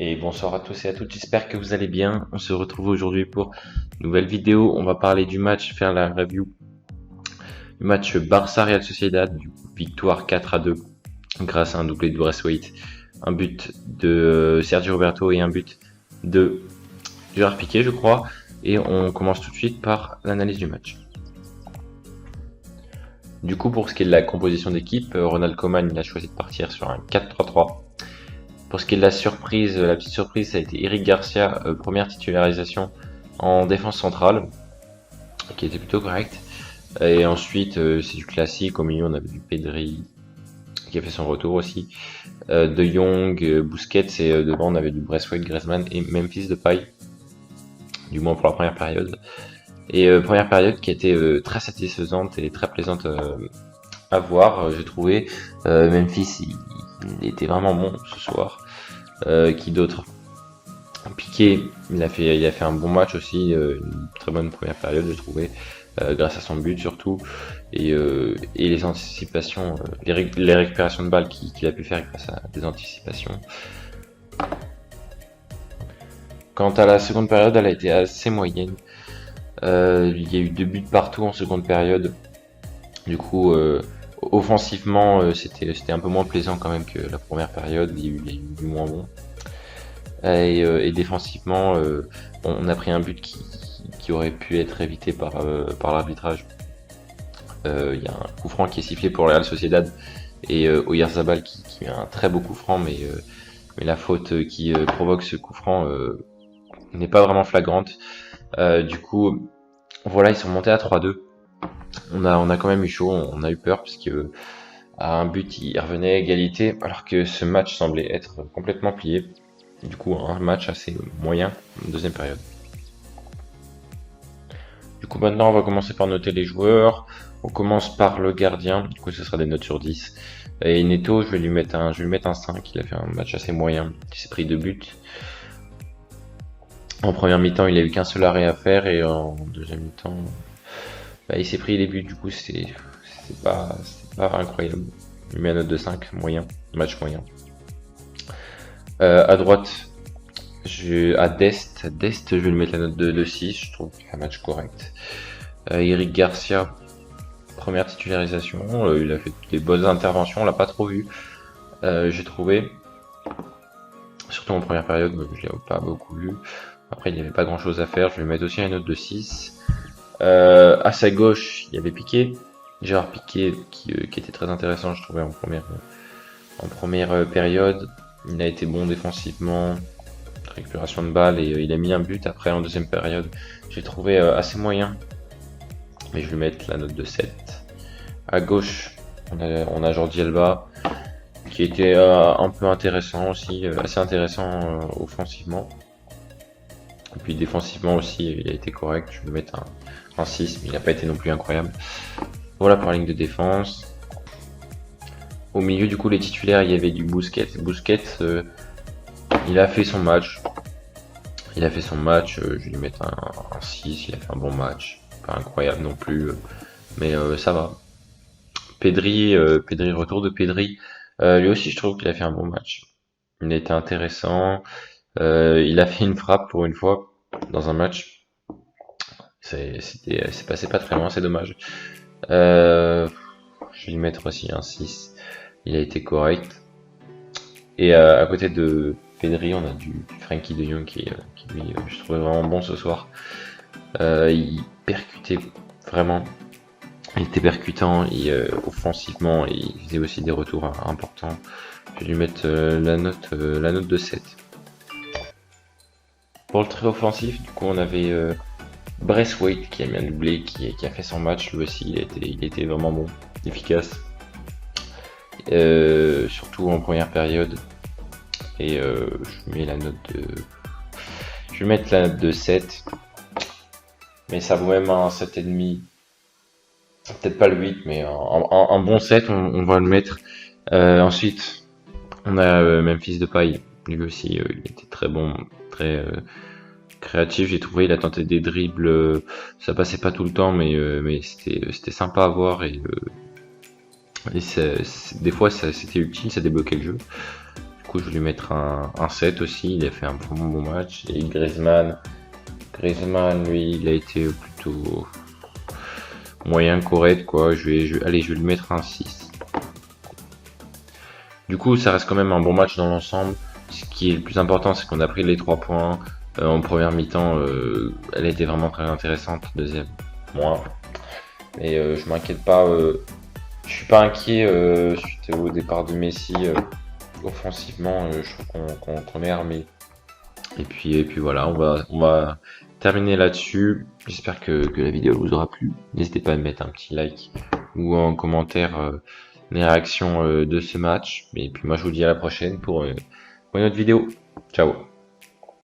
Et bonsoir à tous et à toutes, j'espère que vous allez bien. On se retrouve aujourd'hui pour une nouvelle vidéo. On va parler du match, faire la review du match Barça-Real Sociedad, victoire 4-2 grâce à un doublé de Braithwaite, un but de Sergio Roberto et un but de Gerard Piqué, je crois. Et on commence tout de suite par l'analyse du match. Du coup, pour ce qui est de la composition d'équipe, Ronald Koeman il a choisi de partir sur un 4-3-3. Pour ce qui est de la surprise, la petite surprise, ça a été Eric Garcia, première titularisation en défense centrale, qui était plutôt correct. Et ensuite, c'est du classique. Au milieu, on avait du Pedri, qui a fait son retour aussi. De Jong, Busquets, et devant, on avait du Braithwaite, Griezmann et Memphis Depay, du moins pour la première période. Et première période qui a été très satisfaisante et très plaisante à voir, j'ai trouvé. Memphis, il était vraiment bon ce soir. Qui d'autre? Piqué, il a fait un bon match aussi, une très bonne première période, j'ai trouvé, grâce à son but surtout, et les anticipations, les récupérations de balles qu'il a pu faire grâce à des anticipations. Quant à la seconde période, elle a été assez moyenne. Il y a eu 2 buts partout en seconde période. Du coup, offensivement, c'était un peu moins plaisant quand même que la première période. Il y a eu du moins bon. Et défensivement, on a pris un but qui aurait pu être évité par l'arbitrage. Il y a un coup franc qui est sifflé pour le Real Sociedad et Oyarzabal qui met un très beau coup franc, mais la faute qui provoque ce coup franc n'est pas vraiment flagrante. Du coup, voilà, ils sont montés à 3-2. On a quand même eu chaud, on a eu peur parce que à un but il revenait à égalité, alors que ce match semblait être complètement plié. Du coup, un match assez moyen en deuxième période. Du coup, maintenant, on va commencer par noter les joueurs. On commence par le gardien. Du coup, ce sera des notes sur 10. Et Neto, je vais lui mettre un 5. Il a fait un match assez moyen. Il s'est pris 2 buts. En première mi-temps, il a eu qu'un seul arrêt à faire. Et en deuxième mi-temps, il s'est pris les buts. Du coup, c'est pas incroyable. Je lui mets la note de 5, moyen. Match moyen. À droite, à Dest, je vais lui mettre la note de 6, je trouve qu'il fait un match correct. Eric Garcia, première titularisation, il a fait des bonnes interventions, on l'a pas trop vu, j'ai trouvé. Surtout en première période, je l'ai pas beaucoup vu. Après, il n'y avait pas grand chose à faire, je vais lui mettre aussi une note de 6. À sa gauche, il y avait Piqué, Gérard Piqué qui était très intéressant, je trouvais en première période. Il a été bon défensivement, récupération de balles, et il a mis un but après en deuxième période. J'ai trouvé assez moyen, mais je vais lui mettre la note de 7. À gauche, on a Jordi Alba qui était un peu intéressant aussi, assez intéressant offensivement. Et puis défensivement aussi, il a été correct. Je vais lui mettre un 6, mais il n'a pas été non plus incroyable. Voilà pour la ligne de défense. Au milieu, du coup, les titulaires, il y avait du Busquets. Busquets, il a fait son match. Je vais lui mettre un 6, il a fait un bon match. Pas incroyable non plus, mais ça va. Pedri, retour de Pedri. Lui aussi, je trouve qu'il a fait un bon match. Il a été intéressant. Il a fait une frappe pour une fois dans un match. C'est passé pas très loin, c'est dommage. Je vais lui mettre aussi un 6. Il a été correct. Et à côté de Pedri, on a du Frenkie de Jong qui lui, je trouvais vraiment bon ce soir. Il percutait vraiment. Il était percutant et offensivement, il faisait aussi des retours importants. Je vais lui mettre la note de 7. Pour le trio offensif, du coup, on avait Braithwaite qui a mis un doublé, qui a fait son match. Lui aussi, il était vraiment bon, efficace. Surtout en première période. Et je mets la note de. Je vais mettre la note de 7. Mais ça vaut même un 7,5. Peut-être pas le 8, mais un bon 7, on va le mettre. Ensuite, on a Memphis Depay. Lui aussi, il était très bon, très créatif. J'ai trouvé, il a tenté des dribbles. Ça passait pas tout le temps, mais c'était sympa à voir. Et des fois, c'était utile, ça débloquait le jeu. Du coup, je vais lui mettre un 7 aussi. Il a fait un vraiment bon match. Et Griezmann, lui, il a été plutôt moyen correct, quoi. Allez, je vais lui mettre un 6. Du coup, ça reste quand même un bon match dans l'ensemble. Ce qui est le plus important, c'est qu'on a pris les 3 points. En première mi-temps, elle était vraiment très intéressante. Deuxième, moins. Mais je m'inquiète pas. Je suis pas inquiet suite au départ de Messi. Offensivement, je trouve qu'on est armé. Et puis voilà, on va terminer là-dessus. J'espère que la vidéo vous aura plu. N'hésitez pas à mettre un petit like ou en commentaire les réactions de ce match. Et puis moi, je vous dis à la prochaine pour une autre vidéo. Ciao!